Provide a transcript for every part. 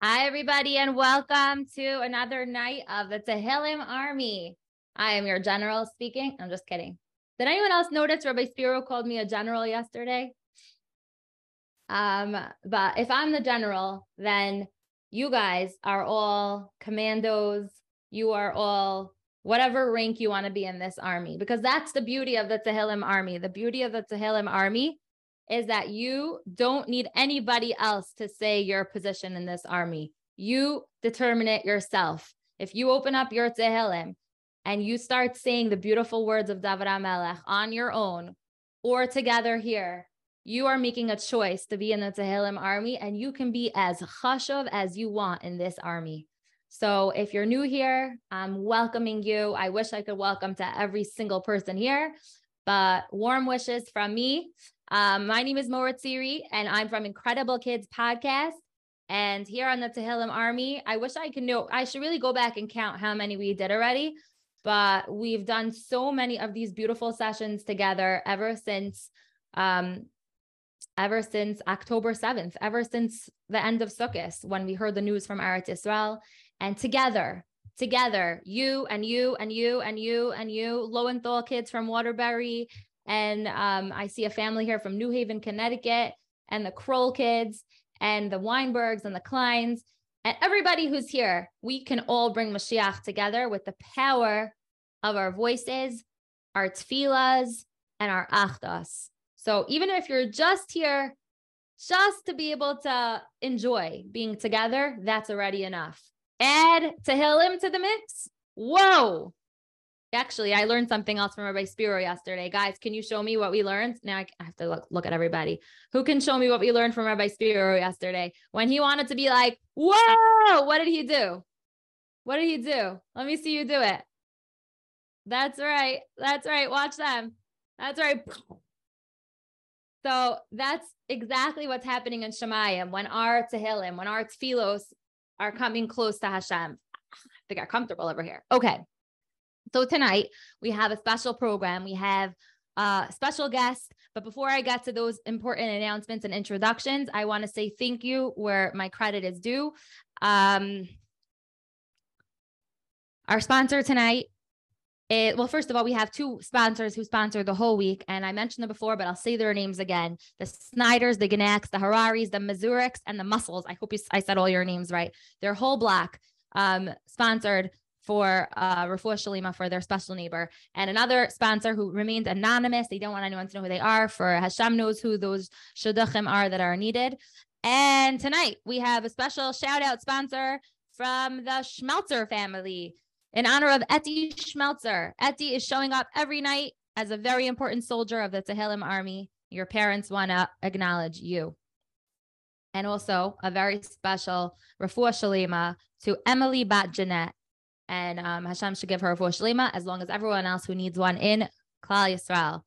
Hi, everybody, and welcome to another night of the Tehillim Army. I am your general speaking. I'm just kidding. Did anyone else notice Rabbi Spiro called me a general yesterday? But if I'm the general, then you guys are all commandos. You are all whatever rank you want to be in this army, because that's the beauty of the Tehillim Army. The beauty of the Tehillim Army is that you don't need anybody else to say your position in this army. You determine it yourself. If you open up your Tehillim and you start saying the beautiful words of David HaMelech on your own or together here, you are making a choice to be in the Tehillim army, and you can be as chashuv as you want in this army. So if you're new here, I'm welcoming you. I wish I could welcome to every single person here, but warm wishes from me. My name is Moritz Siri, and I'm from InKredible Kids podcast. And here on the Tehillim Army, I wish I could know. I should really go back and count how many we did already. But we've done so many of these beautiful sessions together ever since October 7th, ever since the end of Sukkot, when we heard the news from Am Yisrael. And together, you and you and you and you and you, Lowenthal kids from Waterbury. And I see a family here from New Haven, Connecticut, and the Kroll kids, and the Weinbergs and the Kleins, and everybody who's here. We can all bring Mashiach together with the power of our voices, our tefillas, and our achdas. So even if you're just here, just to be able to enjoy being together, that's already enough. Add Tehillim to the mix. Whoa! Actually, I learned something else from Rabbi Spiro yesterday. Guys, can you show me what we learned? Now I have to look at everybody. Who can show me what we learned from Rabbi Spiro yesterday? When he wanted to be like, whoa, what did he do? What did he do? Let me see you do it. That's right. That's right. Watch them. That's right. So that's exactly what's happening in Shemayim when our Tehillim, when our tefillos are coming close to Hashem. They got comfortable over here. Okay. So tonight we have a special program. We have special guests. But before I get to those important announcements and introductions, I want to say thank you where my credit is due. Our sponsor tonight. Well, first of all, we have two sponsors who sponsor the whole week. And I mentioned them before, but I'll say their names again. The Snyders, the Ganaks, the Hararis, the Mazuriks, and the Muscles. I hope I said all your names right. Their whole block sponsored for Refuah Shalima for their special neighbor. And another sponsor who remained anonymous. They don't want anyone to know who they are. For Hashem knows who those shidduchim are that are needed. And tonight we have a special shout out sponsor from the Schmelzer family in honor of Eti Schmelzer. Eti is showing up every night as a very important soldier of the Tehillim Army. Your parents want to acknowledge you. And also a very special Refuah Shalima to Emily Bat Jeanette. And Hashem should give her a refuah shlema as long as everyone else who needs one in Klal Yisrael.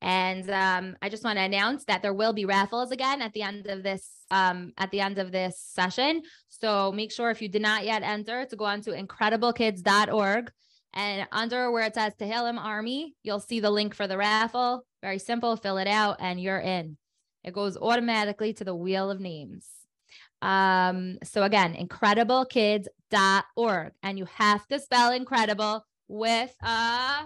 And I just want to announce that there will be raffles again at the end of this session. So make sure if you did not yet enter to go on to InKredibleKids.org, and under where it says Tehillim Army, you'll see the link for the raffle. Very simple. Fill it out and you're in. It goes automatically to the wheel of names. So again, InKredibleKids.org, and you have to spell InKredible with a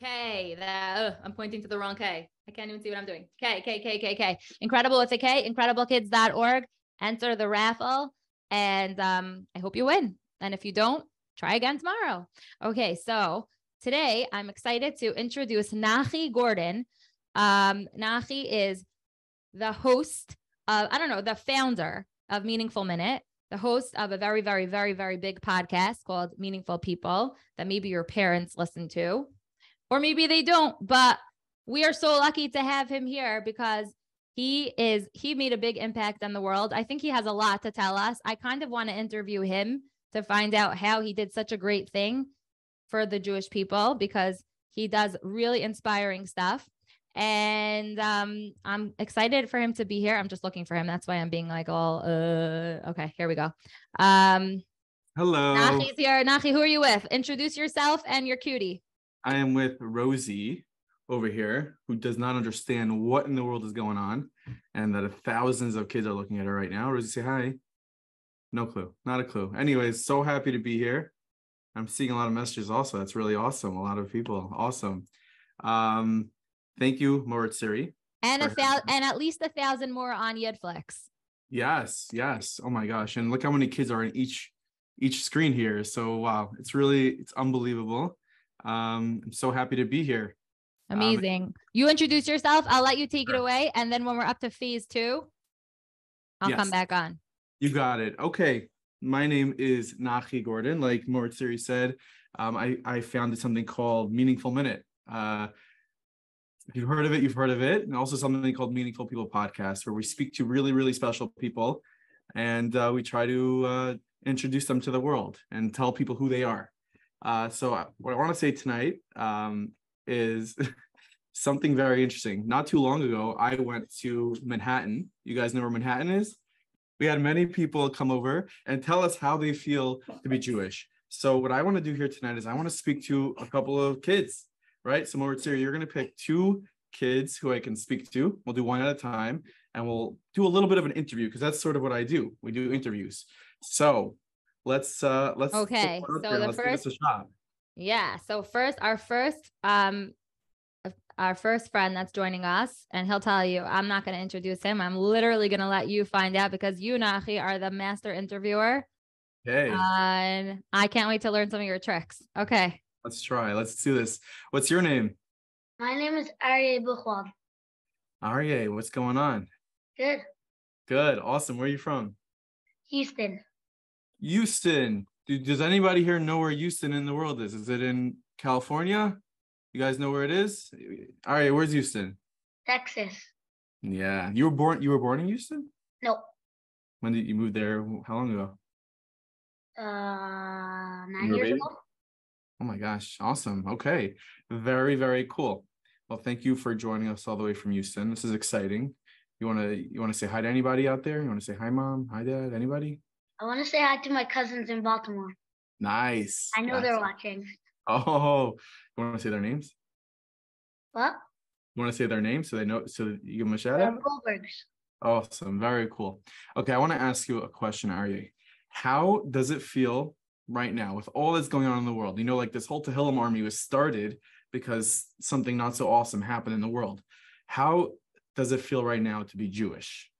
K. I'm pointing to the wrong K. I can't even see what I'm doing. K. InKredible with a K, InKredibleKids.org. Enter the raffle, and I hope you win. And if you don't, try again tomorrow. Okay, so today I'm excited to introduce Nachi Gordon. Nachi is the host of, the founder of Meaningful Minute, the host of a very, very, very, very big podcast called Meaningful People that maybe your parents listen to, or maybe they don't, but we are so lucky to have him here because he made a big impact on the world. I think he has a lot to tell us. I kind of want to interview him to find out how he did such a great thing for the Jewish people, because he does really inspiring stuff. And I'm excited for him to be here. I'm just looking for him. That's why I'm being like all, okay, here we go. Hello. Nachi's here. Nachi, who are you with? Introduce yourself and your cutie. I am with Rosie over here, who does not understand what in the world is going on, and that thousands of kids are looking at her right now. Rosie, say hi. No clue. Not a clue. Anyways, so happy to be here. I'm seeing a lot of messages also. That's really awesome. A lot of people. Awesome. Thank you, Moritziri. And and at least 1,000 more on Yidflix. Yes, yes. Oh my gosh. And look how many kids are in each screen here. So wow, it's unbelievable. I'm so happy to be here. Amazing. You introduce yourself. I'll let you take it away. And then when we're up to phase 2, I'll come back on. You got it. Okay. My name is Nachi Gordon. Like Moritziri said, I founded something called Meaningful Minute. If you've heard of it, you've heard of it. And also something called Meaningful People Podcast, where we speak to really, really special people. And we try to introduce them to the world and tell people who they are. So what I want to say tonight is something very interesting. Not too long ago, I went to Manhattan. You guys know where Manhattan is? We had many people come over and tell us how they feel to be Jewish. So what I want to do here tonight is I want to speak to a couple of kids, right? So Moritziri, you're going to pick 2 kids who I can speak to. We'll do one at a time, and we'll do a little bit of an interview because that's sort of what I do. We do interviews. So let's okay. So the first, give this a shot. Yeah. So first, our first friend that's joining us, and he'll tell you, I'm not going to introduce him. I'm literally going to let you find out because you, Nachi, are the master interviewer. Okay. And I can't wait to learn some of your tricks. Okay. Let's try. Let's do this. What's your name? My name is Aryeh Buchwald. Aryeh, what's going on? Good. Good. Awesome. Where are you from? Houston. Houston. Does anybody here know where Houston in the world is? Is it in California? You guys know where it is? Aryeh, where's Houston? Texas. Yeah. You were born in Houston? No. When did you move there? How long ago? 9 years ago. Oh my gosh. Awesome. Okay. Very, very cool. Well, thank you for joining us all the way from Houston. This is exciting. You want to say hi to anybody out there? You want to say hi, Mom? Hi, Dad? Anybody? I want to say hi to my cousins in Baltimore. Nice. I know they're watching. Oh, you want to say their names? What? You want to say their names so they know, so you give them a shout out? Goldbergs. Awesome. Very cool. Okay. I want to ask you a question, Aryeh. How does it feel right now with all that's going on in the world? You know, like this whole Tehillim army was started because something not so awesome happened in the world. How does it feel right now to be Jewish?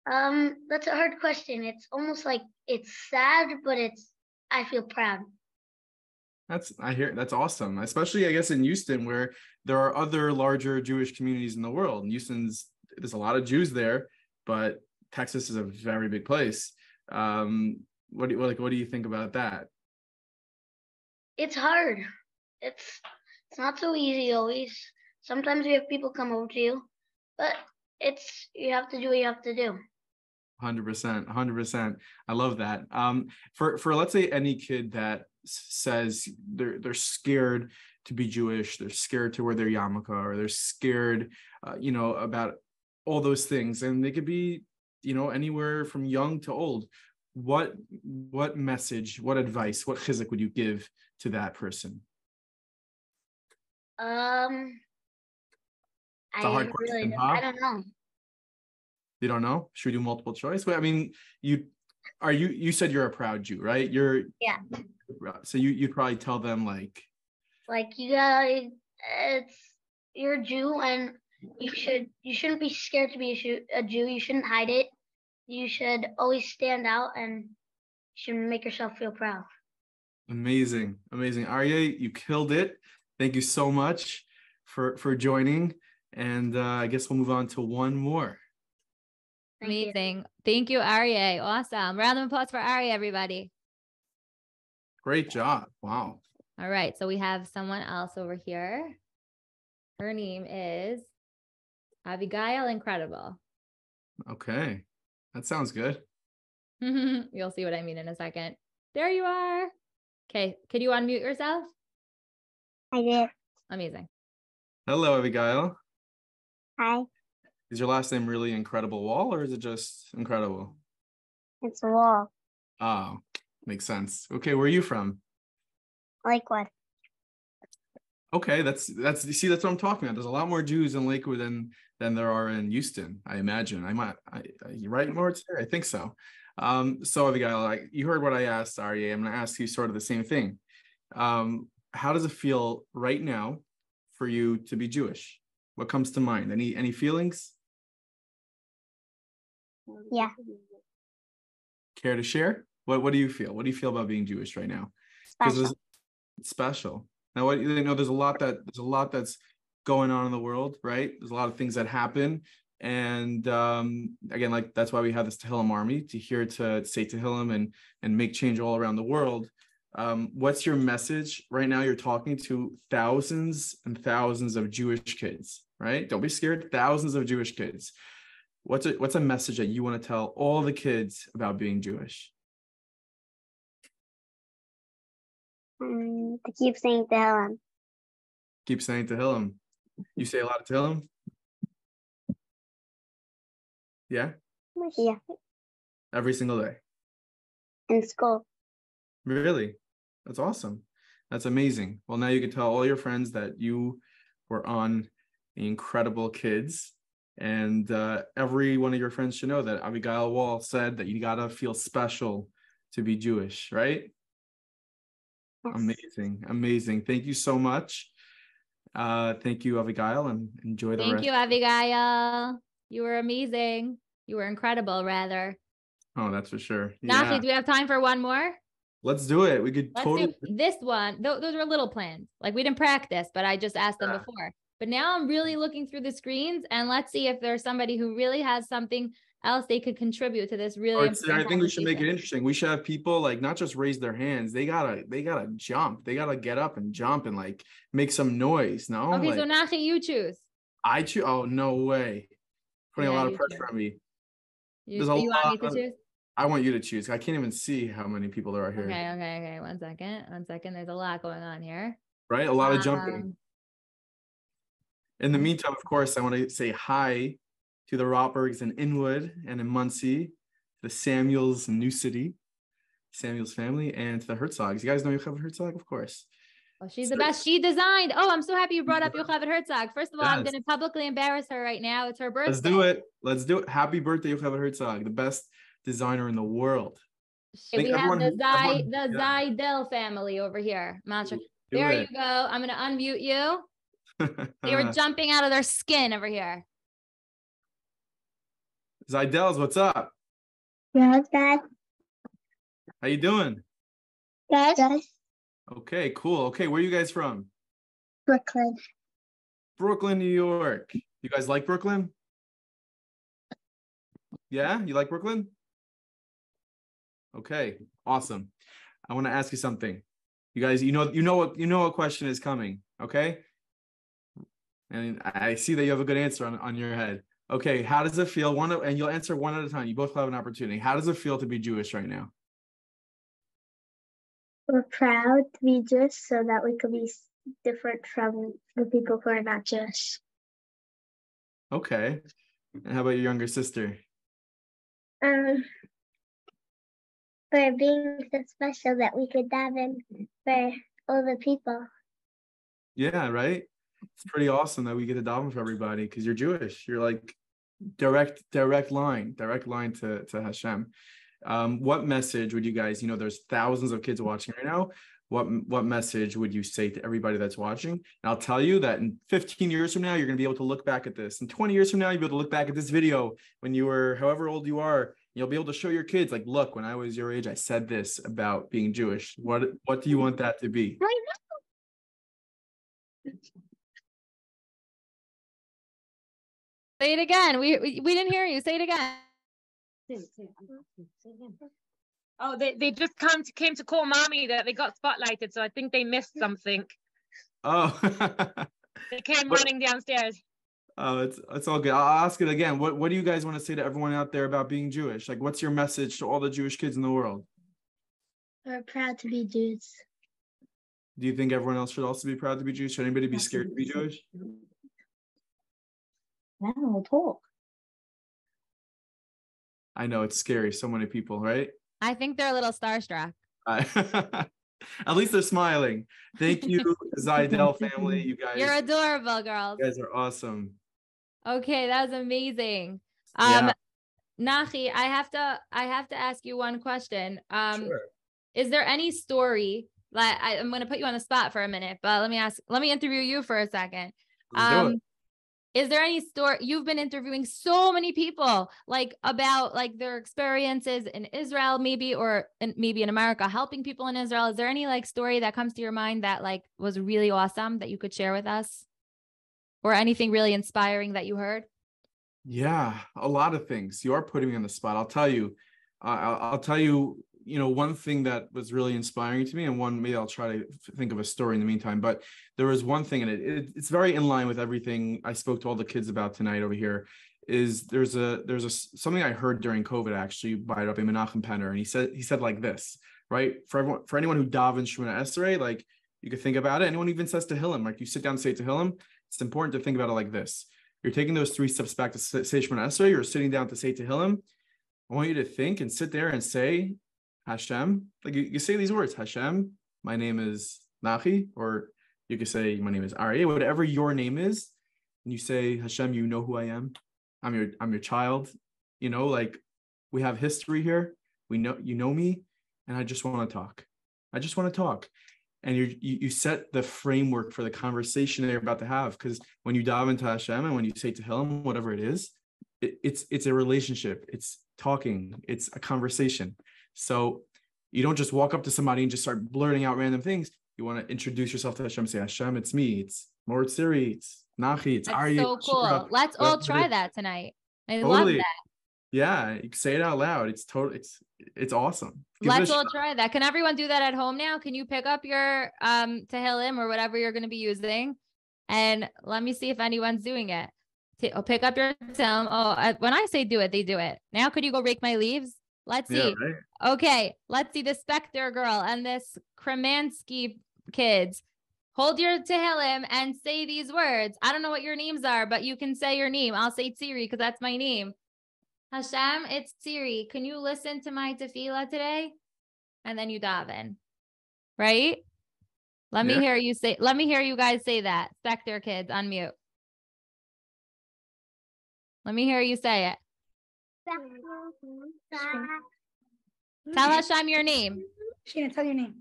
That's a hard question. It's almost like it's sad, but I feel proud. That's awesome. Especially, I guess, in Houston, where there are other larger Jewish communities in the world. And there's a lot of Jews there, but Texas is a very big place. What do you think about that? It's hard. It's not so easy always. Sometimes you have people come over to you, but you have to do what you have to do. 100%. I love that. For let's say any kid that says they're scared to be Jewish, they're scared to wear their yarmulke, or they're scared, about all those things, and they could be, anywhere from young to old. What message, what advice, what chizuk would you give to that person? It's a hard question, huh? I don't know. You don't know? Should we do multiple choice? Well, I mean, you said you're a proud Jew, right? Yeah. So you'd probably tell them like you gotta, you're a Jew and you shouldn't be scared to be a Jew. You shouldn't hide it. You should always stand out and you should make yourself feel proud. Amazing. Aryeh, you killed it. Thank you so much for joining. And I guess we'll move on to one more. Amazing. Thank you, Aryeh. Awesome. Round of applause for Aryeh, everybody. Great job. Wow. All right. So we have someone else over here. Her name is Abigail InKredible. Okay. That sounds good. You'll see what I mean in a second. There you are. Okay. Could you unmute yourself? I did. Amazing. Hello, Abigail. Hi. Is your last name really InKredible Wall, or is it just Incredible? It's a wall. Oh, makes sense. Okay, where are you from? Lakewood. Okay, that's what I'm talking about. There's a lot more Jews in Lakewood than there are in Houston, I imagine. You're right, Moritz? I think so. So Abigail, like you heard what I asked Aryeh. I'm going to ask you sort of the same thing. How does it feel right now for you to be Jewish? What comes to mind? Any feelings? Yeah. Care to share? What do you feel? What do you feel about being Jewish right now? Because it's special. Now, what you know, there's a lot that's going on in the world, right? There's a lot of things that happen, and again, like that's why we have this Tehillim army to say Tehillim and make change all around the world. What's your message right now? You're talking to thousands and thousands of Jewish kids, right? Don't be scared. Thousands of Jewish kids. What's a message that you want to tell all the kids about being Jewish? To keep saying Tehillim. Keep saying Tehillim. You say a lot of Tehillim? Yeah? Yeah. Every single day? In school. Really? That's awesome. That's amazing. Well, now you can tell all your friends that you were on the InKredible Kids, and every one of your friends should know that Abigail Wall said that you gotta feel special to be Jewish, right? Yes. Amazing. Thank you so much. Thank you, Abigail, and enjoy the rest. Thank you, Abigail. You were amazing. You were incredible, rather. Oh, that's for sure. Nachi, Yeah. do we have time for one more? Let's do it. We could totally do this one. Those were little plans. Like we didn't practice, but I just asked them before. But now I'm really looking through the screens, and let's see if there's somebody who really has something else they could contribute to this really important I think we should make it interesting. We should have people like not just raise their hands. They gotta jump. They gotta get up and jump and like make some noise. No. Okay, like, so Nachi, you choose. I choose. Oh, no way. Putting a lot of pressure on me. You want me to choose? I want you to choose. I can't even see how many people there are here. Okay. One second. There's a lot going on here. Right? A lot of jumping. In the meantime, of course, I want to say hi to the Rotbergs in Inwood and in Muncie, the Samuels in New City, Samuels family, and to the Herzogs. You guys know Yocheved Herzog, of course. Oh, she's the best. She designed. Oh, I'm so happy you brought up Yocheved Herzog. First of all, I'm going to publicly embarrass her right now. It's her birthday. Let's do it. Happy birthday, Yocheved Herzog, the best designer in the world. We have the Zaydel family over here. There you go. I'm going to unmute you. They were jumping out of their skin over here. Zaydels, what's up? Good, Dad. How you doing? Good. Okay, cool. Okay, where are you guys from? Brooklyn, New York. You guys like Brooklyn? Yeah, you like Brooklyn? Okay, awesome. I want to ask you something. You guys, you know what question is coming, okay? And I see that you have a good answer on your head. Okay, how does it feel? And you'll answer one at a time. You both have an opportunity. How does it feel to be Jewish right now? We're proud to be Jewish so that we could be different from the people who are not Jewish. Okay. And how about your younger sister? For being so special that we could daven for all the people. Yeah, right? It's pretty awesome that we get to daven for everybody because you're Jewish. You're like direct line to Hashem. What message would you guys, there's thousands of kids watching right now. What message would you say to everybody that's watching? And I'll tell you that in 15 years from now, you're going to be able to look back at this. In 20 years from now, you'll be able to look back at this video when you were however old you are. You'll be able to show your kids, like, look, when I was your age, I said this about being Jewish. What do you want that to be? Say it again. We didn't hear you. Say it again. Oh, they just came to call mommy that they got spotlighted, so I think they missed something. Oh. They came running downstairs. Oh, it's all good. I'll ask it again. What do you guys want to say to everyone out there about being Jewish? Like, what's your message to all the Jewish kids in the world? We're proud to be Jews. Do you think everyone else should also be proud to be Jewish? Should anybody be scared to be Jewish? Now talk. I know it's scary. So many people, right? I think they're a little starstruck. At least they're smiling. Thank you, Zaydel family. You guys. You're adorable, girls. You guys are awesome. Okay, that was amazing. Yeah. Nachi, I have to ask you one question. Sure. Is there any story, like I'm going to put you on the spot for a minute, but let me interview you for a second. Let's do it. Is there any story, you've been interviewing so many people, like about like their experiences in Israel, maybe, or maybe in America, helping people in Israel. Is there any like story that comes to your mind that like was really awesome that you could share with us, or anything really inspiring that you heard? Yeah, a lot of things. You are putting me on the spot. I'll tell you, I'll tell you, one thing that was really inspiring to me, and one, maybe I'll try to think of a story in the meantime, but there was one thing, and it's very in line with everything I spoke to all the kids about tonight over here, is there's something I heard during COVID, actually, by Rabbi Menachem Penner, and he said like this, right? For anyone who davens Shemona Esrei, like, you could think about it. Anyone who even says Tehillim, like you sit down and say Tehillim, it's important to think about it like this. You're taking those 3 steps back to say Shemona Esrei, you're sitting down to say Tehillim. I want you to think and sit there and say Hashem, like you say these words, Hashem, my name is Nachi, or you could say my name is Aryeh, whatever your name is, and you say, Hashem, you know who I am. I'm your child. Like, we have history here. We know you know me, and I just want to talk. I just want to talk. And you set the framework for the conversation they're about to have, because when you dive into Hashem and when you say Tehillim, whatever it is, it's a relationship. It's talking. It's a conversation. So you don't just walk up to somebody and just start blurting out random things. You want to introduce yourself to Hashem. Say, Hashem, it's me. It's Mort Siri. It's Nachi. It's Aryeh. So cool. Let's all try that tonight. I love that. Yeah, you can say it out loud. It's awesome. Let's all try that. Can everyone do that at home now? Can you pick up your Tehillim or whatever you're going to be using, and let me see if anyone's doing it. Pick up your Tehillim. When I say do it, they do it. Now, could you go rake my leaves? Let's see. Yeah, right. Okay, let's see the Spectre girl and this Kremansky kids. Hold your Tehillim and say these words. I don't know what your names are, but you can say your name. I'll say Tziri because that's my name. Hashem, it's Tziri. Can you listen to my tefillah today? And then you daven, right? Let me hear you guys say that. Spectre kids, unmute. Let me hear you say it. Tell Hashem your name. Sheena, tell your name.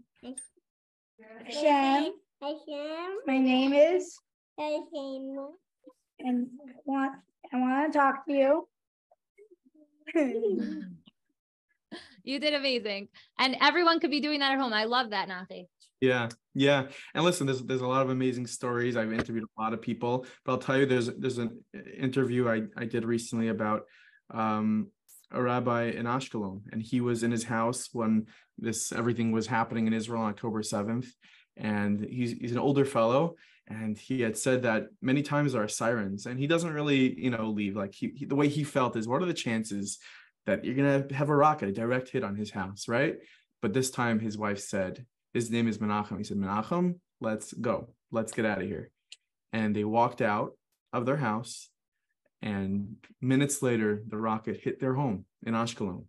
Hashem. My name is. And I want to talk to you. You did amazing, and everyone could be doing that at home. I love that, Nachi. Yeah. And listen, there's a lot of amazing stories. I've interviewed a lot of people, but I'll tell you, there's an interview I did recently about a rabbi in Ashkelon, and he was in his house when everything was happening in Israel on October 7th, and he's an older fellow. And he had said that many times there are sirens, and he doesn't really, leave. Like the way he felt is, what are the chances that you're going to have a rocket, a direct hit on his house, right? But this time his wife said, his name is Menachem. He said, Menachem, let's go. Let's get out of here. And they walked out of their house, and minutes later, the rocket hit their home in Ashkelon.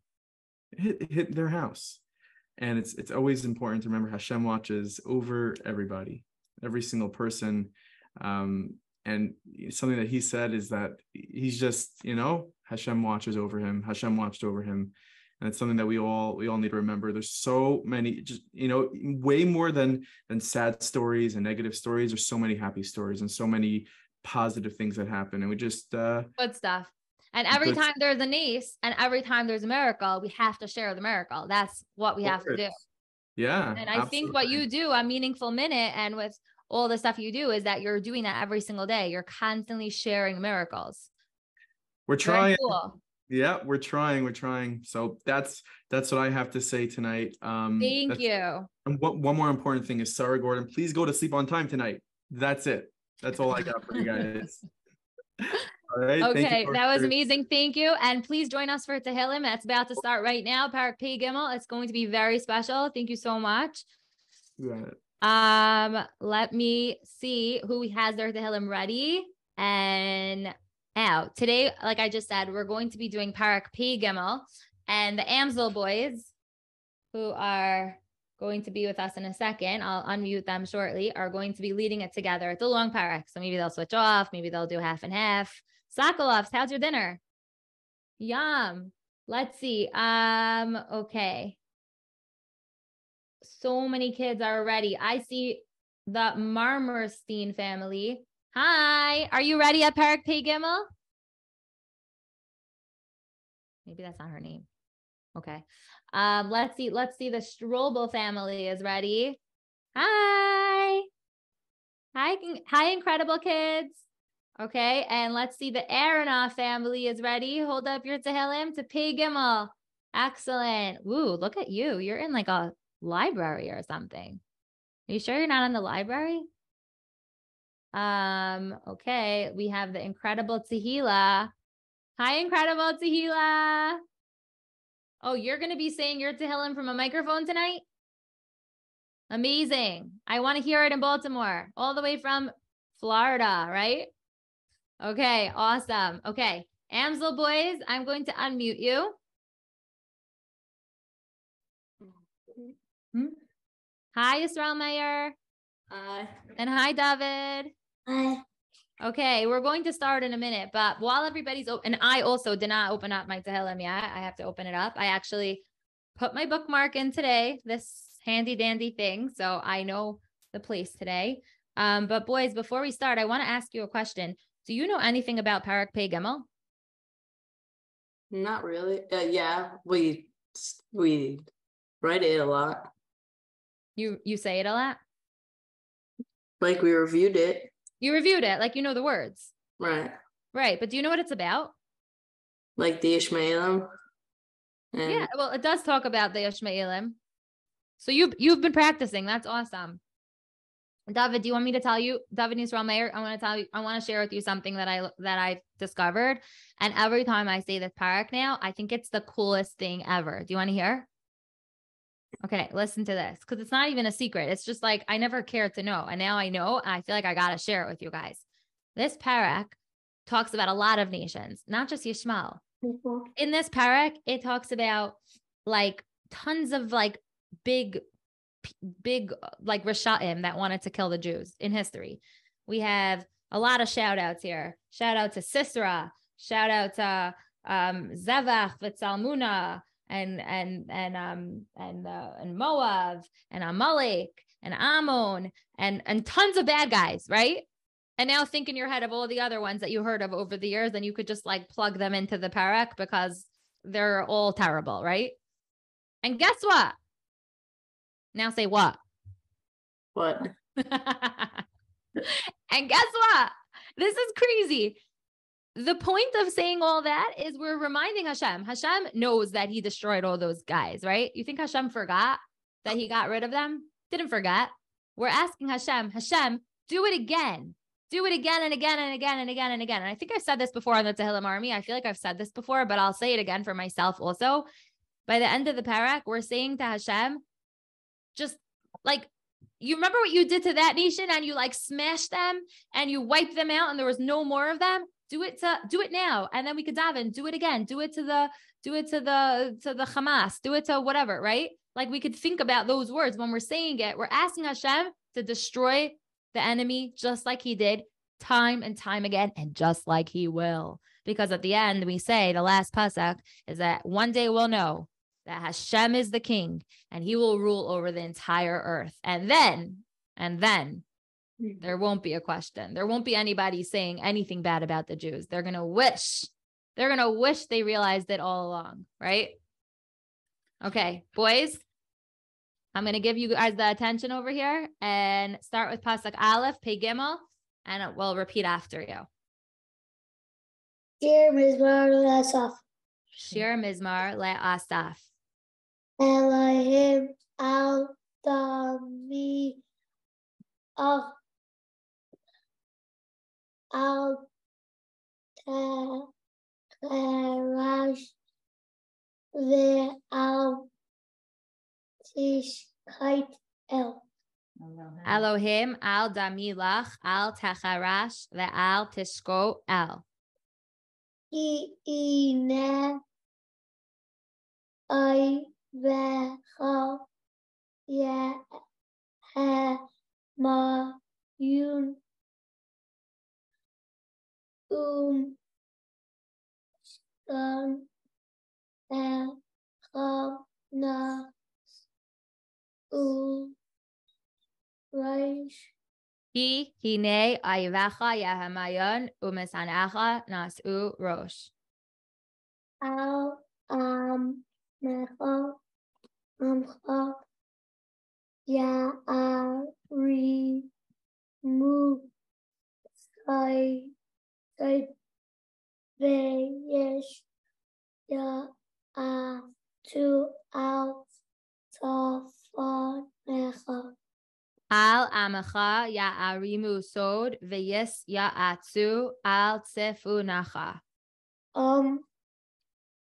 It hit their house. And it's always important to remember Hashem watches over everybody. Every single person. And something that he said is that he's just, Hashem watches over him. Hashem watched over him. And it's something that we all need to remember. There's so many, just, way more than sad stories and negative stories. There's so many happy stories and so many positive things that happen. And we just good stuff. And every time there's a nace and every time there's a miracle, we have to share the miracle. That's what we have to do. Yeah. And I think what you do a meaningful minute and with all the stuff you do is that you're doing that every single day. You're constantly sharing miracles. We're trying. Cool. Yeah, we're trying. So that's what I have to say tonight. Thank you. And one more important thing is, Sarah Gordon, please go to sleep on time tonight. That's it. That's all I got for you guys. All right. Okay, that was amazing. Thank you. And please join us for Tehillim. That's about to start right now. Perek Pey Gimel. It's going to be very special. Thank you so much. You got it. Let me see who has their Tehillim ready and out. Today, like I just said, we're going to be doing Perek Pey Gimel, and the Amsel boys, who are going to be with us in a second, I'll unmute them shortly, are going to be leading it together. It's a long Perek, so maybe they'll switch off, maybe they'll do half and half. Sokolovs, how's your dinner? Yum. Let's see. Okay. So many kids are ready. I see the Marmerstein family. Hi. Are you ready at Perek Pey Gimel? Maybe that's not her name. Okay. Let's see. The Strobel family is ready. Hi. Hi, InKredible kids. Okay, and let's see, the Aronoff family is ready. Hold up your Tehillim to Pey Gimel. Excellent. Ooh, look at you. You're in like a library or something. Are you sure you're not in the library? Okay, we have the InKredible Tehillah. Hi, InKredible Tehillah. Oh, you're going to be saying your Tehillim from a microphone tonight? Amazing. I want to hear it in Baltimore, all the way from Florida, right? Okay, awesome. Okay, Amsel boys, I'm going to unmute you. Hi, Yisrael Meir. Hi. And hi, Dovid. Hi. Okay, we're going to start in a minute, but while everybody's open, and I also did not open up my Tehillim yet. I have to open it up. I actually put my bookmark in today, this handy dandy thing, so I know the place today. But boys, before we start, I want to ask you a question. Do you know anything about Perek Pey Gimel? Not really. Yeah, we write it a lot. You say it a lot? Like we reviewed it. You reviewed it, like you know the words. Right. Right, but do you know what it's about? Like the Ishmaelim. Yeah, well, it does talk about the Ishmaelim. So you've been practicing. That's awesome. Dovid, do you want me to tell you, Dovid Yisrael Meir, I want to share with you something that I discovered. And every time I say this parak now, I think it's the coolest thing ever. Do you want to hear? Okay, listen to this, because it's not even a secret. It's just like, I never cared to know. And now I know, and I feel like I got to share it with you guys. This parak talks about a lot of nations, not just Yishmael. In this parak, it talks about like tons of like big like Risha'im that wanted to kill the Jews in history. We have a lot of shout outs here. Shout out to Sisera, shout out to Zevach v'Tzalmunna and Moab and Amalek and Ammon and tons of bad guys, right? And now think in your head of all the other ones that you heard of over the years, and you could just like plug them into the parak because they're all terrible, right? And guess what? Now say what? What? And guess what? This is crazy. The point of saying all that is we're reminding Hashem. Hashem knows that he destroyed all those guys, right? You think Hashem forgot that he got rid of them? Didn't forget. We're asking Hashem, do it again. Do it again and again and again and again and again. And I think I've said this before on the Tehillim Army. I feel like I've said this before, but I'll say it again for myself also. By the end of the parak, we're saying to Hashem, just like, you remember what you did to that nation and you like smashed them and you wiped them out and there was no more of them. Do it now. And then we could daven, do it again. Do it to the Hamas, do it to whatever, right? Like we could think about those words when we're saying it. We're asking Hashem to destroy the enemy just like he did time and time again and just like he will. Because at the end we say the last pasuk is that one day we'll know that Hashem is the king and he will rule over the entire earth. And then there won't be a question. There won't be anybody saying anything bad about the Jews. They're going to wish they realized it all along, right? Okay, boys, I'm going to give you guys the attention over here and start with Pasuk Aleph, Pey Gimel, and it will repeat after you. Shir Mizmar Le'asaf. Shir Mizmar Le'asaf. Elohim al Dami al Terash ve'al Tishkait el. Elohim al Damilach al Techarash ve'al Tishko el. Ine I ve'cha ye'hemayun skan na u reish Hi hine ayvacha yahamayon umesanecha nasu rosh. al mecha amcha ya ari mu sai veyesh ya tu al tafanecha Al amacha ya arimu sod veyis ya atsu al tsefunacha.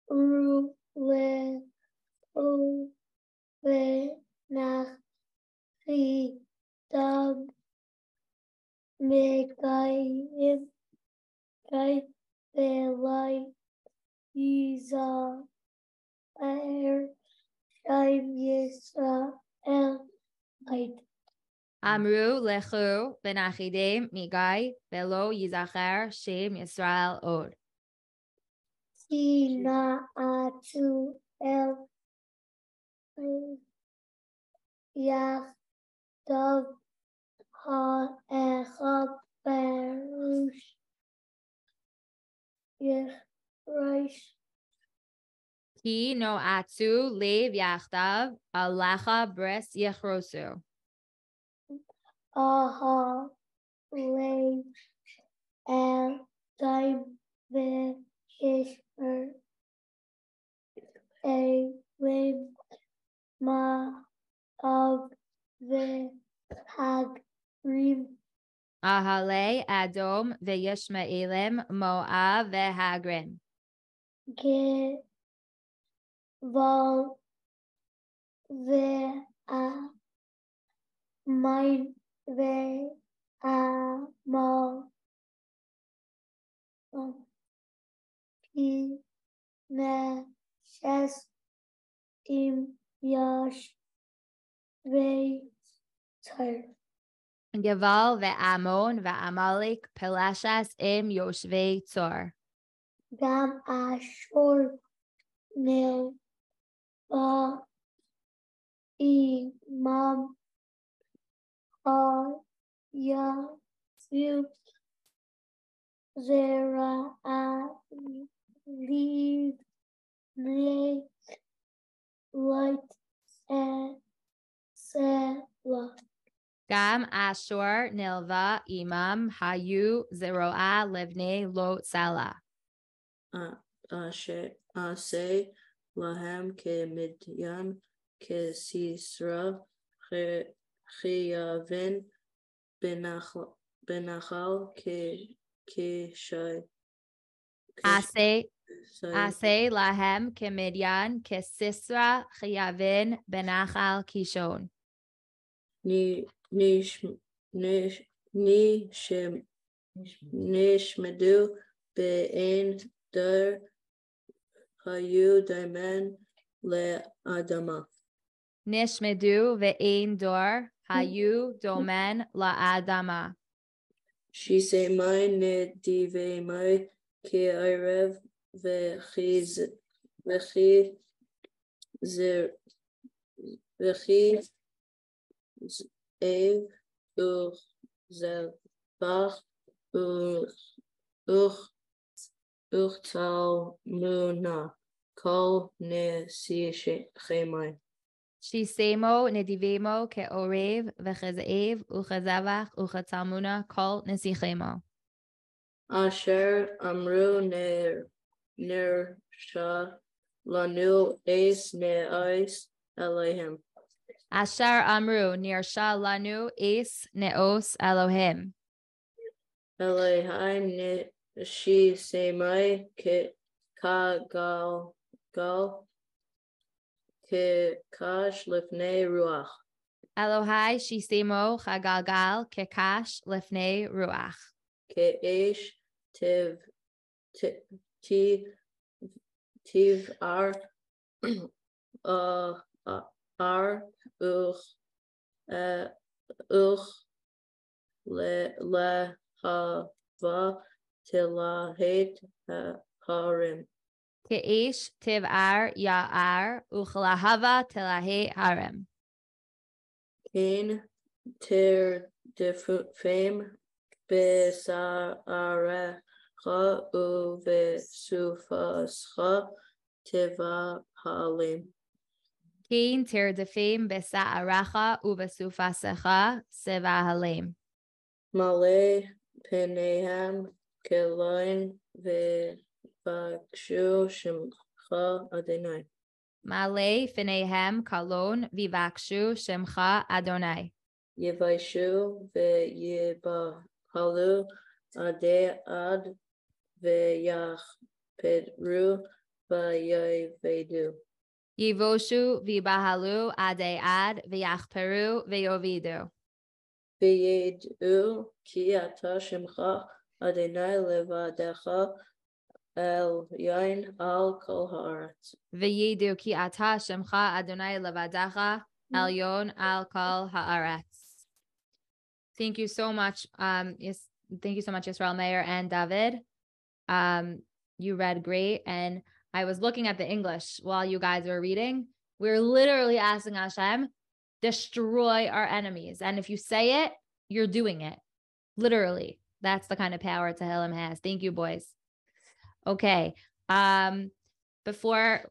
ru le u ve nachi dab megayim kai velai Yisrael Meir Am Yisrael Meir Amru lechu benachidem migai velo yizacher shem Yisrael od. Ki na atu el yachdav ha'echad berush yichreish Ki no atsu lev yachdav alecha bris yichrosu. aha lev el daim ve'ishmer lim ma of ve'hagrim Ahale Adom veyishmaelim Moav vehagrim. Geval ve'amayim ve'amal ki neshes im yash ve'tar Geval ve'amon ve'amalek pelashas im yoshvei tzor. gam ashur nil ba imam ha yasu zera leave light and Selah. Gam Ashur Nilva Imam Hayu Zeroa Livne Lot Salah. Ase lahem ke midyan ke sisra chiyavin benachal ke shay. Ase Lahem Kemidyan Kesisra Chiyavin Benachal Kishon. Nishmedu be'en der hayu daimen le adama. Nishmedu ve'ein dor hayu domen la adama. She say my ne dive my ke irev vechi ev zelbach tal muna kol ne si chemai. She semo nedivemo ke orev vechezev uchazavach uchatalmuna kol nesichemo. Asher amru ner sha lanu es ne ais Elohim. Asher amru nirsha lanu es neos Elohim. Elohim ne she semai ke ka gal ke kash lifnei ruach. Elohai shisemo chagalgal kekash lifnei ruach. Ke esh tiv ar le hava tilahet harim. Ke'ish tiv'ar ya'ar uchlahava telahe harem. Cain tir defame besa'arecha uvesufascha tiva halim. Kein tirdefim besa'aracha ubesufasecha sevahalim. Male penehem keloin vevakshu shemcha Adonai. Male finehem kalon vivakshu shemcha Adonai. Yevashu veyibahalu ade ad veyachperu vayevedu. Yivoshu vibahalu ad v'yachperu v'yovidu. V'yedu ki ata shemcha Adonai levadecha el yain al kol haaretz. V'yidu ki ata shemcha Adonai levadacha elyon al kol haaretz. Thank you so much. Yes, thank you so much, Yisrael Meir and David. You read great, and I was looking at the English while you guys were reading. We're literally asking Hashem, destroy our enemies. And if you say it, you're doing it. Literally. That's the kind of power Tehillim has. Thank you, boys. Okay. Before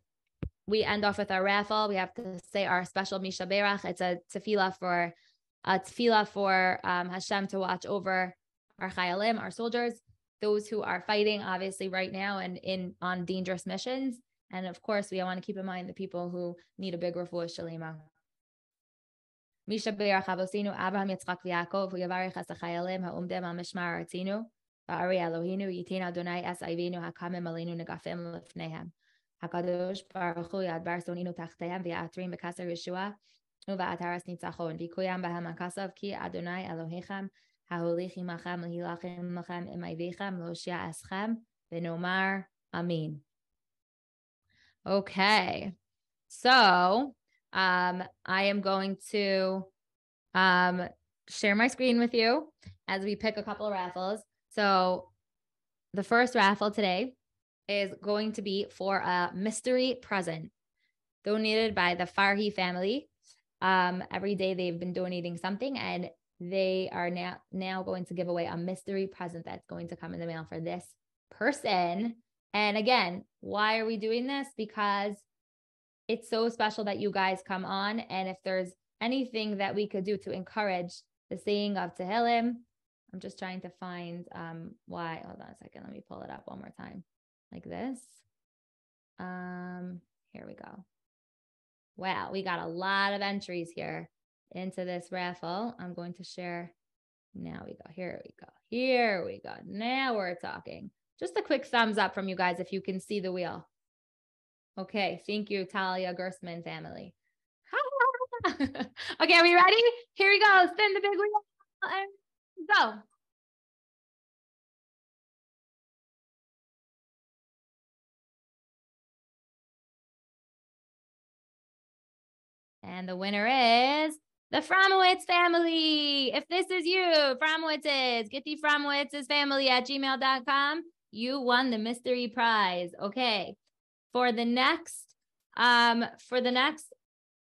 we end off with our raffle, we have to say our special Misha Berach. It's a tefillah for Hashem to watch over our chayalim, our soldiers, those who are fighting, obviously, right now and on dangerous missions. And of course, we want to keep in mind the people who need a big refuah shalima. Misha Berach Avosinu, Abraham, Yitzchak, v'Yaakov, hu yavarech es hachayalim ha'umdem ha'mishmar artzinu, va'ari Eloheinu, yitin Adonai es avinu hakamim aleinu negafim lefnehem. HaKadosh Baruch Hu yadbar soninu tachtehem v'yatrim b'kaser Yeshua uva'ataras nitzachon v'kuyam b'hem hakasav ki Adonai Elohechem ha'holich imachem l'hilachem lachem imayvechem l'hoshia eschem v'nomar amin. Okay, so I am going to share my screen with you as we pick a couple of raffles. So the first raffle today is going to be for a mystery present donated by the Farhi family. Every day they've been donating something, and they are now going to give away a mystery present that's going to come in the mail for this person. And again, why are we doing this? Because it's so special that you guys come on. And if there's anything that we could do to encourage the saying of Tehillim, I'm just trying to find why. Hold on a second. Let me pull it up one more time like this. Here we go. Wow, we got a lot of entries here into this raffle. I'm going to share. Now we go. Here we go. Here we go. Now we're talking. Just a quick thumbs up from you guys if you can see the wheel. Okay, thank you, Talia Gersman family. Okay, are we ready? Here we go. Spin the big wheel and go. And the winner is the Fromowitz family. If this is you, Fromowitzes, get the Fromowitzes family at gmail.com. You won the mystery prize. Okay. For the next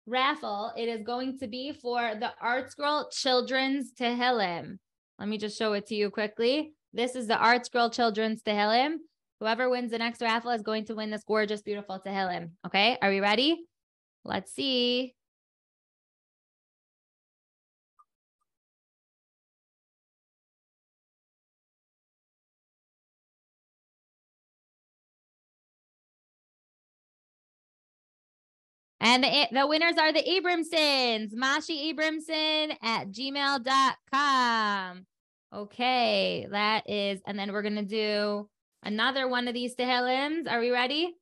raffle, it is going to be for the Art Scroll Children's Tehillim. Let me just show it to you quickly. This is the Art Scroll Children's Tehillim. Whoever wins the next raffle is going to win this gorgeous, beautiful Tehillim. Okay, are we ready? Let's see. And the winners are the Abramsons, Mashi Abramson at gmail.com. Okay, that is, and then we're going to do another one of these Tehillims. Are we ready?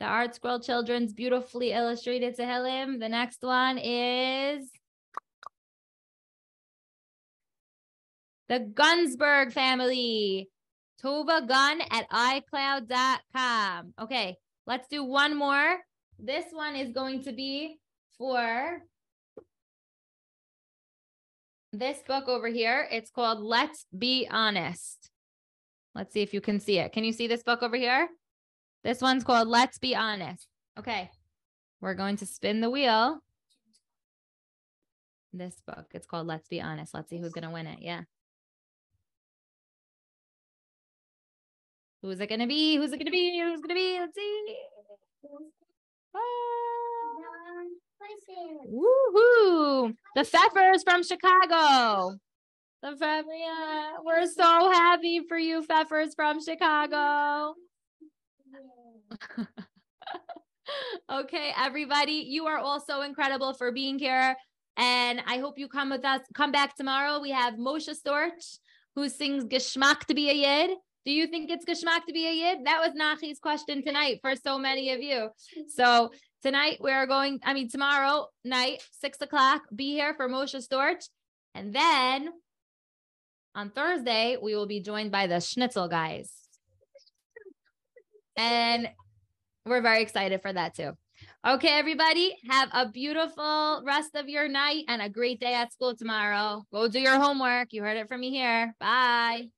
The Art Scroll Children's beautifully illustrated Tehillim. The next one is the Gunsberg family, Tova Gun at iCloud.com. Okay. Let's do one more. This one is going to be for this book over here. It's called Let's Be Honest. Let's see if you can see it. Can you see this book over here? This one's called Let's Be Honest. Okay. We're going to spin the wheel. This book, it's called Let's Be Honest. Let's see who's going to win it. Yeah. Who's it going to be? Who's it going to be? Who's going to be? Let's see. Woohoo! The Pfeffers from Chicago. The Pfeffers, yeah. We're so happy for you, Pfeffers from Chicago. Okay, everybody, you are all so incredible for being here. And I hope you come with us. Come back tomorrow. We have Moshe Storch, who sings Geschmack to be a Yid. Do you think it's Geschmack to be a Yid? That was Nachi's question tonight for so many of you. So tonight we're going, tomorrow night, 6 o'clock, be here for Moshe Storch. And then on Thursday, we will be joined by the Schnitzel guys. And we're very excited for that too. Okay, everybody, have a beautiful rest of your night and a great day at school tomorrow. Go do your homework. You heard it from me here. Bye.